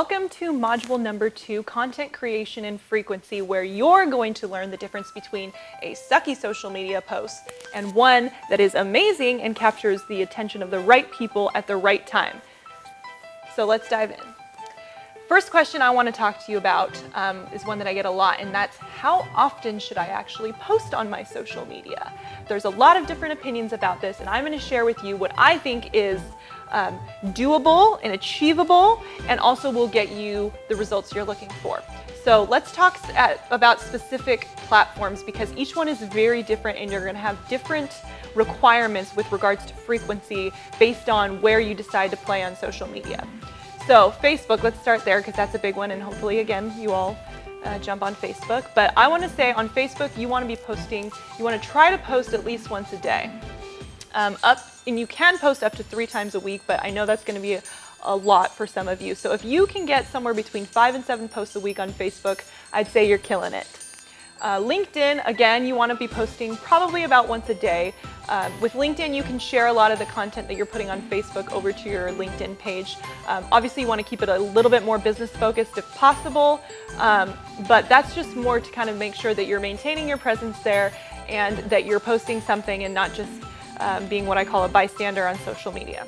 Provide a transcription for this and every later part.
Welcome to module number 2, content creation and frequency, where you're going to learn the difference between a sucky social media post and one that is amazing and captures the attention of the right people at the right time. So let's dive in. First question I want to talk to you about is one that I get a lot, and that's how often should I actually post on my social media? There's a lot of different opinions about this, and I'm going to share with you what I think is doable and achievable, and also will get you the results you're looking for. So let's talk about specific platforms, because each one is very different and you're going to have different requirements with regards to frequency based on where you decide to play on social media. So Facebook, let's start there because that's a big one, and hopefully again you all jump on Facebook. But I want to say on Facebook you want to be posting, you want to try to post at least once a day. And you can post up to 3 times a week, but I know that's going to be a lot for some of you. So if you can get somewhere between 5 and 7 posts a week on Facebook, I'd say you're killing it. LinkedIn, again, you want to be posting probably about once a day. With LinkedIn, you can share a lot of the content that you're putting on Facebook over to your LinkedIn page. Obviously, you want to keep it a little bit more business focused if possible, but that's just more to kind of make sure that you're maintaining your presence there and that you're posting something and not just being what I call a bystander on social media.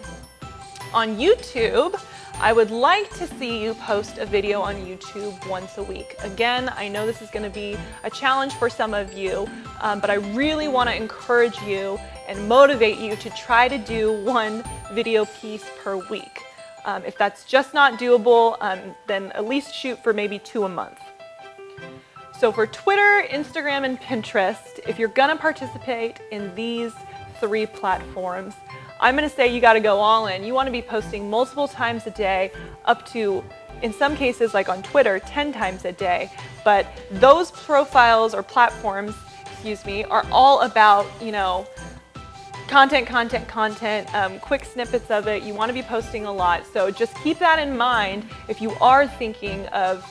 On YouTube, I would like to see you post a video on YouTube once a week. Again, I know this is going to be a challenge for some of you, but I really want to encourage you and motivate you to try to do 1 video piece per week. If that's just not doable, then at least shoot for maybe 2 a month. So for Twitter, Instagram, and Pinterest, if you're going to participate in these 3 platforms, I'm going to say you got to go all in. You want to be posting multiple times a day, up to, in some cases like on Twitter, 10 times a day. But those profiles or platforms, are all about, content, quick snippets of it. You want to be posting a lot. So just keep that in mind if you are thinking of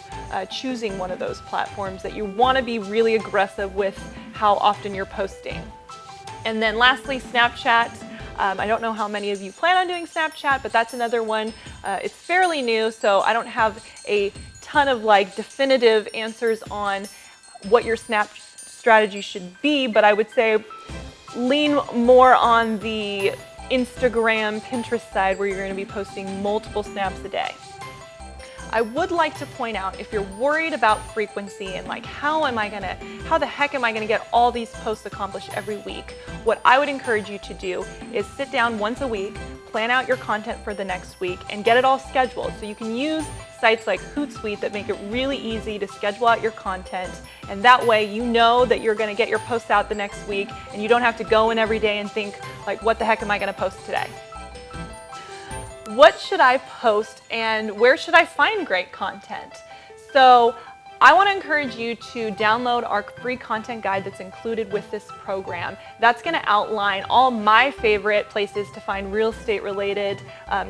choosing one of those platforms, that you want to be really aggressive with how often you're posting. And then lastly, Snapchat. I don't know how many of you plan on doing Snapchat, but that's another one. It's fairly new, so I don't have a ton of definitive answers on what your Snap strategy should be, but I would say lean more on the Instagram, Pinterest side, where you're going to be posting multiple snaps a day. I would like to point out, if you're worried about frequency and how the heck am I gonna get all these posts accomplished every week, what I would encourage you to do is sit down once a week, plan out your content for the next week, and get it all scheduled. So you can use sites like Hootsuite that make it really easy to schedule out your content, and that way you know that you're gonna get your posts out the next week, and you don't have to go in every day and think, what the heck am I gonna post today? What should I post and where should I find great content? So I want to encourage you to download our free content guide that's included with this program. That's going to outline all my favorite places to find real estate related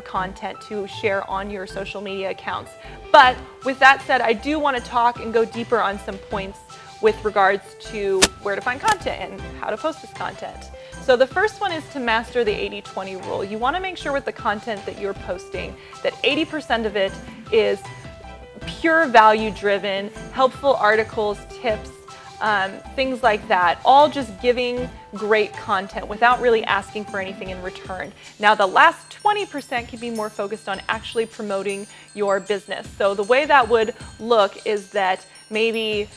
content to share on your social media accounts. But with that said, I do want to talk and go deeper on some points with regards to where to find content and how to post this content. So the first one is to master the 80-20 rule. You want to make sure with the content that you're posting that 80% of it is pure value driven, helpful articles, tips, things like that, all just giving great content without really asking for anything in return. Now the last 20% can be more focused on actually promoting your business. So the way that would look is that maybe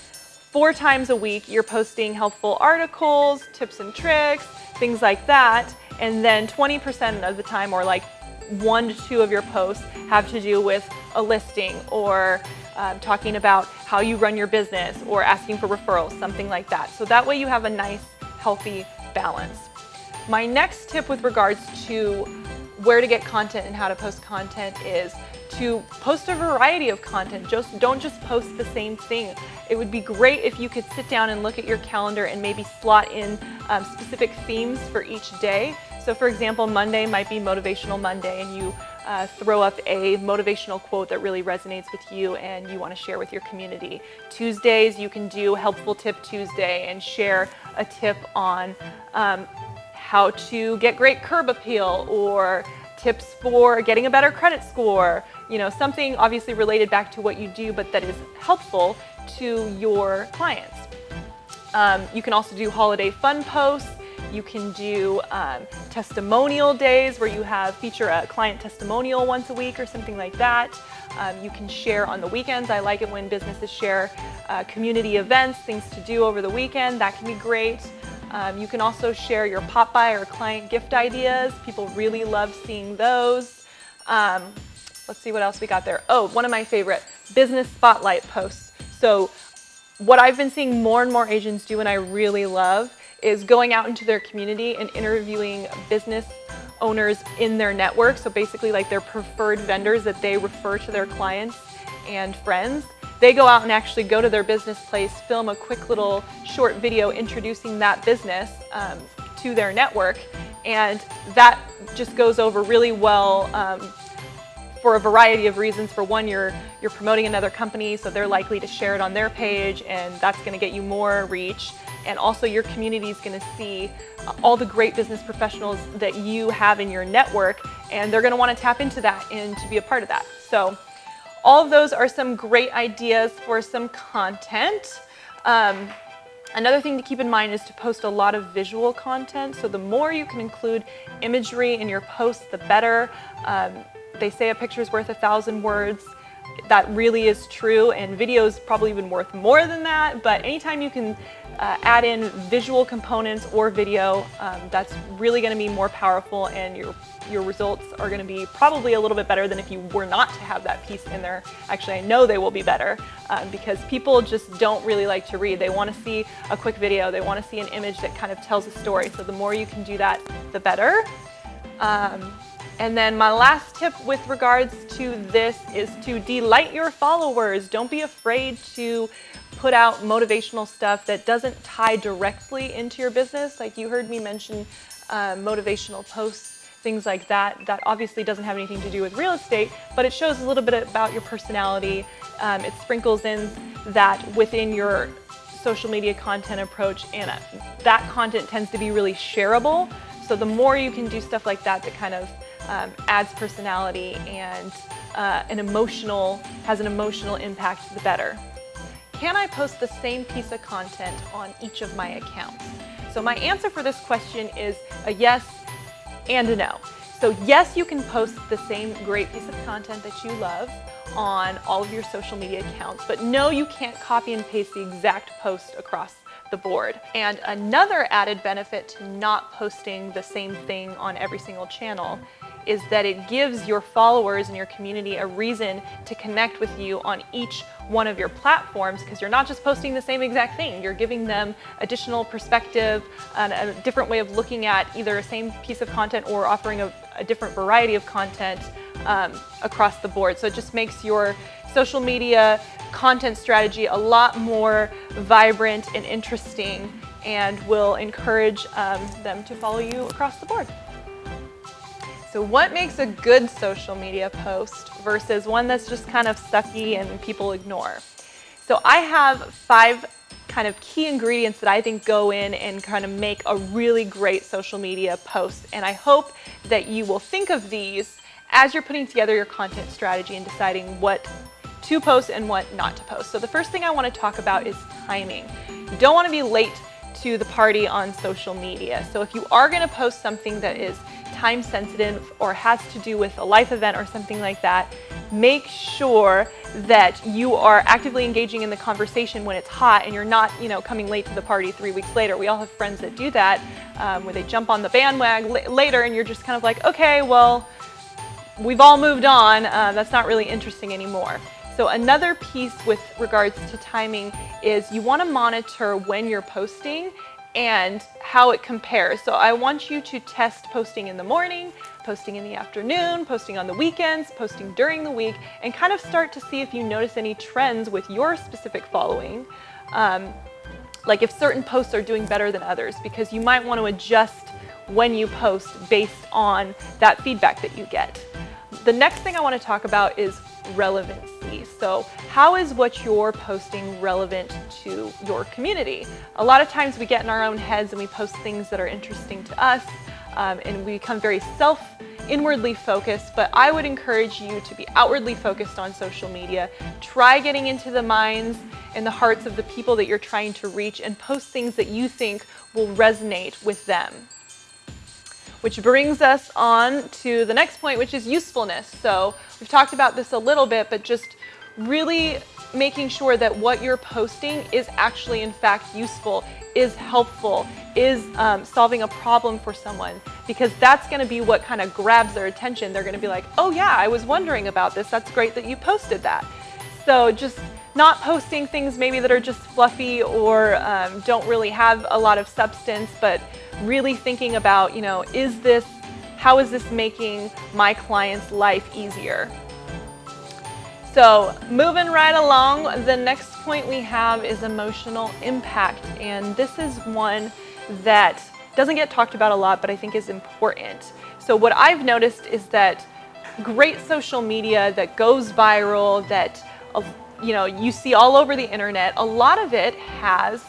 4 times a week you're posting helpful articles, tips and tricks, things like that, and then 20% of the time, or 1 to 2 of your posts, have to do with a listing or talking about how you run your business or asking for referrals, something like that. So that way you have a nice, healthy balance. My next tip with regards to where to get content and how to post content is to post a variety of content. Don't just post the same thing. It would be great if you could sit down and look at your calendar and maybe slot in specific themes for each day. So for example, Monday might be Motivational Monday, and you throw up a motivational quote that really resonates with you and you want to share with your community. Tuesdays, you can do Helpful Tip Tuesday and share a tip on how to get great curb appeal, or tips for getting a better credit score, something obviously related back to what you do, but that is helpful to your clients. You can also do holiday fun posts. You can do testimonial days where you feature a client testimonial once a week or something like that. You can share on the weekends. I like it when businesses share community events, things to do over the weekend. That can be great. You can also share your pop-by or client gift ideas. People really love seeing those. Let's see what else we got there. Oh, one of my favorite, business spotlight posts. So what I've been seeing more and more agents do, and I really love, is going out into their community and interviewing business owners in their network. So basically like their preferred vendors that they refer to their clients and friends. They go out and actually go to their business place, film a quick little short video introducing that business to their network. And that just goes over really well for a variety of reasons. For one, you're promoting another company, so they're likely to share it on their page, and that's going to get you more reach. And also your community is going to see all the great business professionals that you have in your network, and they're going to want to tap into that and to be a part of that. So all of those are some great ideas for some content. Another thing to keep in mind is to post a lot of visual content. So the more you can include imagery in your posts, the better. They say a picture is worth 1,000 words. That really is true, and video is probably even worth more than that, but anytime you can add in visual components or video, that's really going to be more powerful, and your results are going to be probably a little bit better than if you were not to have that piece in there. Actually, I know they will be better because people just don't really like to read. They want to see a quick video. They want to see an image that kind of tells a story. So the more you can do that, the better. And then my last tip with regards to this is to delight your followers. Don't be afraid to put out motivational stuff that doesn't tie directly into your business. Like you heard me mention motivational posts, things like that. That obviously doesn't have anything to do with real estate, but it shows a little bit about your personality. It sprinkles in that within your social media content approach, and that content tends to be really shareable. So the more you can do stuff like that kind of adds personality and has an emotional impact, the better. Can I post the same piece of content on each of my accounts? So my answer for this question is a yes and a no. So yes, you can post the same great piece of content that you love on all of your social media accounts, but no, you can't copy and paste the exact post across the board. And another added benefit to not posting the same thing on every single channel is that it gives your followers and your community a reason to connect with you on each one of your platforms, because you're not just posting the same exact thing. You're giving them additional perspective and a different way of looking at either a same piece of content or offering a different variety of content across the board. So it just makes your social media content strategy a lot more vibrant and interesting, and will encourage them to follow you across the board. So what makes a good social media post versus one that's just kind of sucky and people ignore? So I have 5 kind of key ingredients that I think go in and kind of make a really great social media post. And I hope that you will think of these as you're putting together your content strategy and deciding what to post and what not to post. So the first thing I want to talk about is timing. You don't want to be late to the party on social media. So if you are going to post something that is time sensitive or has to do with a life event or something like that, make sure that you are actively engaging in the conversation when it's hot, and you're not, coming late to the party 3 weeks later. We all have friends that do that, where they jump on the bandwagon later, and you're just kind of like, okay, well, we've all moved on. That's not really interesting anymore. So another piece with regards to timing is you want to monitor when you're posting and how it compares. So I want you to test posting in the morning, posting in the afternoon, posting on the weekends, posting during the week, and kind of start to see if you notice any trends with your specific following. Like if certain posts are doing better than others, because you might want to adjust when you post based on that feedback that you get. The next thing I want to talk about is relevancy. So how is what you're posting relevant to your community? A lot of times we get in our own heads and we post things that are interesting to us, and we become very inwardly focused, but I would encourage you to be outwardly focused on social media. Try getting into the minds and the hearts of the people that you're trying to reach and post things that you think will resonate with them. Which brings us on to the next point, which is usefulness. So we've talked about this a little bit, but just really making sure that what you're posting is actually in fact useful, is helpful, is solving a problem for someone, because that's going to be what kind of grabs their attention. They're going to be like, oh yeah, I was wondering about this. That's great that you posted that. So just not posting things maybe that are just fluffy or don't really have a lot of substance, but really thinking about, how is this making my client's life easier? So moving right along, the next point we have is emotional impact. And this is one that doesn't get talked about a lot, but I think is important. So what I've noticed is that great social media that goes viral, that you see all over the internet, a lot of it has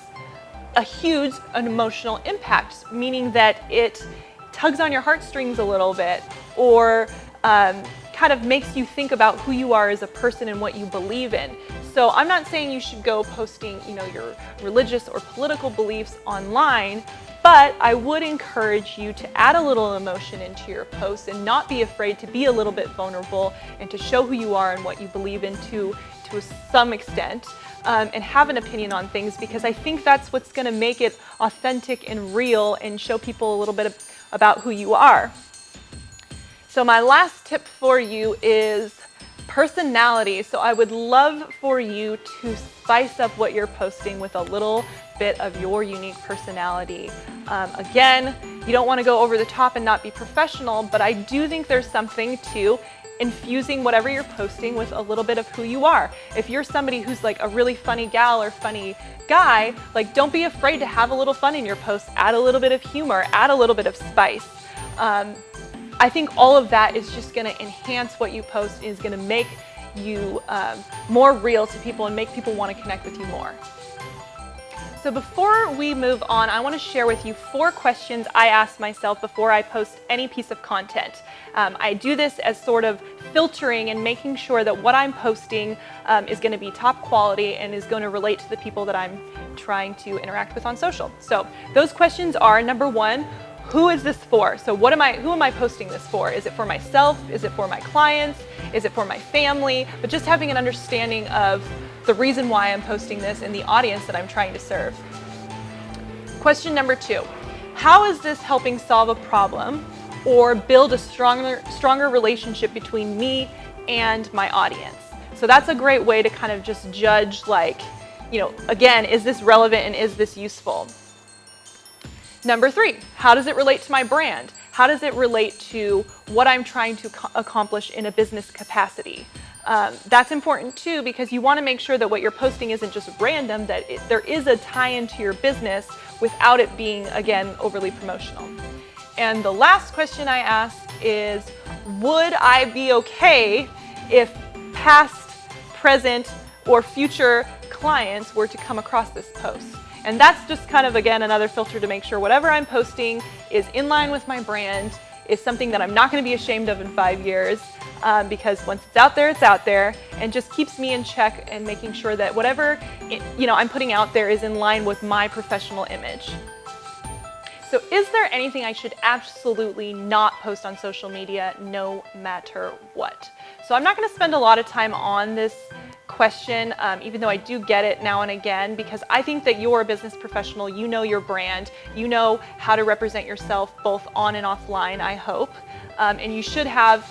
a huge emotional impact, meaning that it tugs on your heartstrings a little bit, or kind of makes you think about who you are as a person and what you believe in. So I'm not saying you should go posting, your religious or political beliefs online, but I would encourage you to add a little emotion into your posts and not be afraid to be a little bit vulnerable and to show who you are and what you believe in to some extent, and have an opinion on things, because I think that's what's going to make it authentic and real and show people a little bit about who you are. So my last tip for you is personality. So I would love for you to spice up what you're posting with a little bit of your unique personality. Again, you don't want to go over the top and not be professional, but I do think there's something to infusing whatever you're posting with a little bit of who you are. If you're somebody who's like a really funny gal or funny guy, don't be afraid to have a little fun in your posts, add a little bit of humor, add a little bit of spice. I think all of that is just going to enhance what you post, is going to make you more real to people and make people want to connect with you more. So before we move on, I want to share with you 4 questions I ask myself before I post any piece of content. I do this as sort of filtering and making sure that what I'm posting is going to be top quality and is going to relate to the people that I'm trying to interact with on social. So those questions are, number 1, who is this for? So who am I posting this for? Is it for myself? Is it for my clients? Is it for my family? But just having an understanding of the reason why I'm posting this and the audience that I'm trying to serve. Question number 2, how is this helping solve a problem or build a stronger relationship between me and my audience? So that's a great way to kind of just judge, again, is this relevant and is this useful? Number 3, how does it relate to my brand? How does it relate to what I'm trying to accomplish in a business capacity? That's important too, because you want to make sure that what you're posting isn't just random, that there is a tie-in to your business without it being, again, overly promotional. And the last question I ask is, would I be okay if past, present, or future clients were to come across this post? And that's just kind of, again, another filter to make sure whatever I'm posting is in line with my brand, is something that I'm not going to be ashamed of in 5 years, because once it's out there, and just keeps me in check and making sure that whatever I'm putting out there is in line with my professional image. So is there anything I should absolutely not post on social media no matter what? So I'm not going to spend a lot of time on this question, even though I do get it now and again, because I think that you're a business professional, you know your brand, you know how to represent yourself both on and offline, I hope, and you should have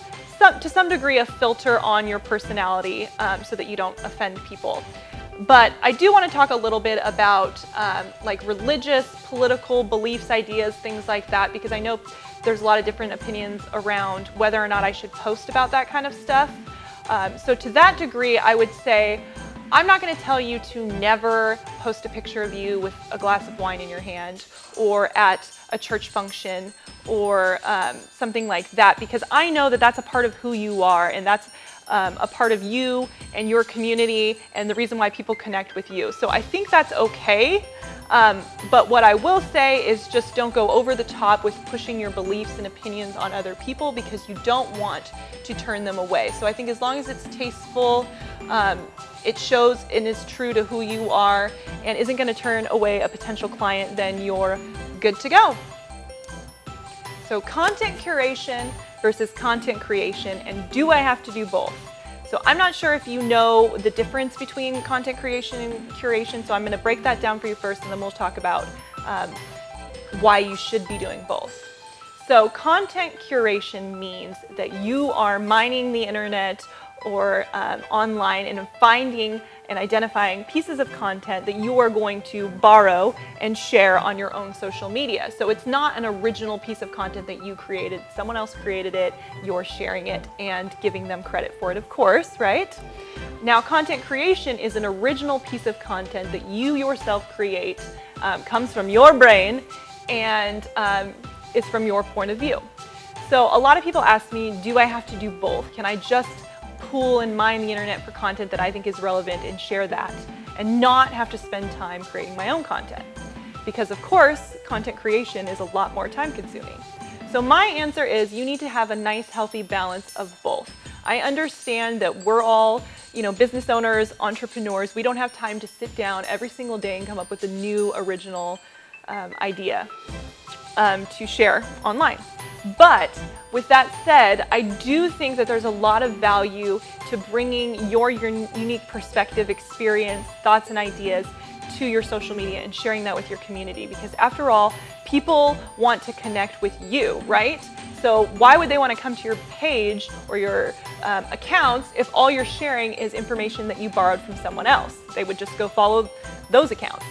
to some degree a filter on your personality so that you don't offend people. But I do want to talk a little bit about religious, political beliefs, ideas, things like that, because I know there's a lot of different opinions around whether or not I should post about that kind of stuff. So to that degree, I would say I'm not going to tell you to never post a picture of you with a glass of wine in your hand or at a church function or something like that, because I know that that's a part of who you are, and that's a part of you and your community and the reason why people connect with you. So I think that's okay. But what I will say is just don't go over the top with pushing your beliefs and opinions on other people, because you don't want to turn them away. So I think as long as it's tasteful, it shows and is true to who you are and isn't going to turn away a potential client, then you're good to go. So content curation versus content creation, and do I have to do both? So I'm not sure if you know the difference between content creation and curation, so I'm going to break that down for you first, and then we'll talk about why you should be doing both. So content curation means that you are mining the internet or online and finding and identifying pieces of content that you are going to borrow and share on your own social media. So it's not an original piece of content that you created. Someone else created it, you're sharing it and giving them credit for it, of course, right? Now, content creation is an original piece of content that you yourself create, comes from your brain, and is from your point of view. So a lot of people ask me, do I have to do both? Can I just pool and mine the internet for content that I think is relevant and share that, and not have to spend time creating my own content? Because of course, content creation is a lot more time consuming. So my answer is you need to have a nice, healthy balance of both. I understand that we're all, business owners, entrepreneurs. We don't have time to sit down every single day and come up with a new original idea to share online. But with that said, I do think that there's a lot of value to bringing your unique perspective, experience, thoughts, and ideas to your social media and sharing that with your community. Because after all, people want to connect with you, right? So why would they want to come to your page or your accounts if all you're sharing is information that you borrowed from someone else? They would just go follow those accounts.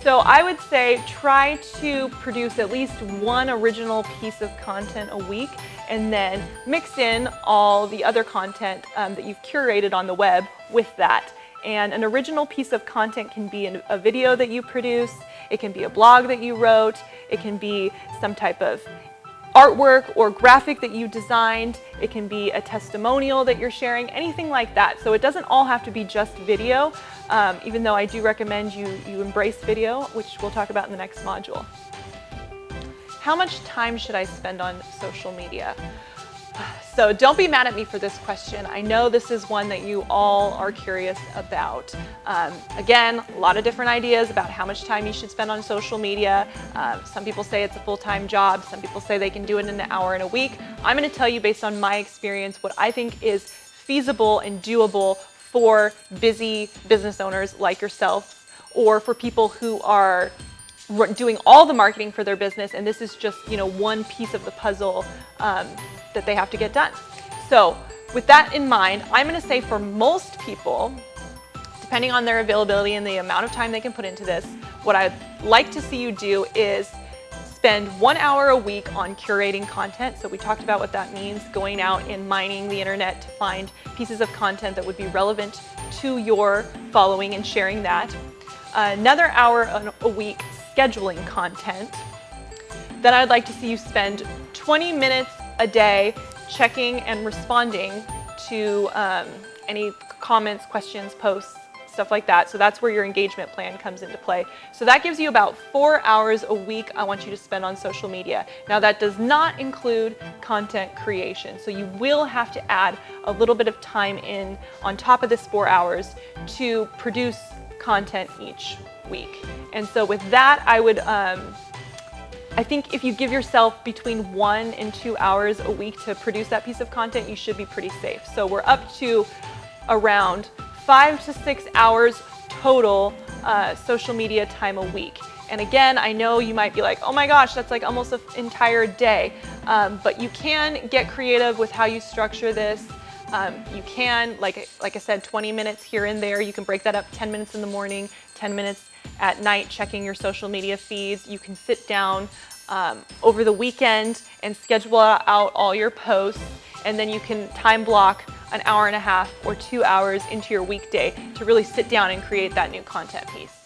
So I would say try to produce at least one original piece of content a week, and then mix in all the other content that you've curated on the web with that. And an original piece of content can be a video that you produce, it can be a blog that you wrote, it can be some type of artwork or graphic that you designed, it can be a testimonial that you're sharing, anything like that. So it doesn't all have to be just video, even though I do recommend you embrace video, which we'll talk about in the next module. How much time should I spend on social media? So don't be mad at me for this question. I know this is one that you all are curious about. Again, a lot of different ideas about how much time you should spend on social media. Some people say it's a full-time job. Some people say they can do it in an hour in a week. I'm going to tell you based on my experience what I think is feasible and doable for busy business owners like yourself, or for people who are doing all the marketing for their business, and this is just one piece of the puzzle that they have to get done. So with that in mind, I'm going to say for most people, depending on their availability and the amount of time they can put into this, what I'd like to see you do is spend 1 hour a week on curating content. So we talked about what that means, going out and mining the internet to find pieces of content that would be relevant to your following and sharing that. Another hour a week scheduling content. Then I'd like to see you spend 20 minutes a day checking and responding to any comments, questions, posts, stuff like that. So that's where your engagement plan comes into play. So that gives you about 4 hours a week I want you to spend on social media. Now that does not include content creation. So you will have to add a little bit of time in on top of this 4 hours to produce content each week. And so with that, I think if you give yourself between 1 and 2 hours a week to produce that piece of content, you should be pretty safe. So we're up to around 5 to 6 hours total social media time a week. And again, I know you might be like, oh my gosh, that's like almost an entire day. But you can get creative with how you structure this. You can, like I said, 20 minutes here and there. You can break that up 10 minutes in the morning, 10 minutes at night checking your social media feeds. You can sit down over the weekend and schedule out all your posts, and then you can time block an hour and a half or 2 hours into your weekday to really sit down and create that new content piece.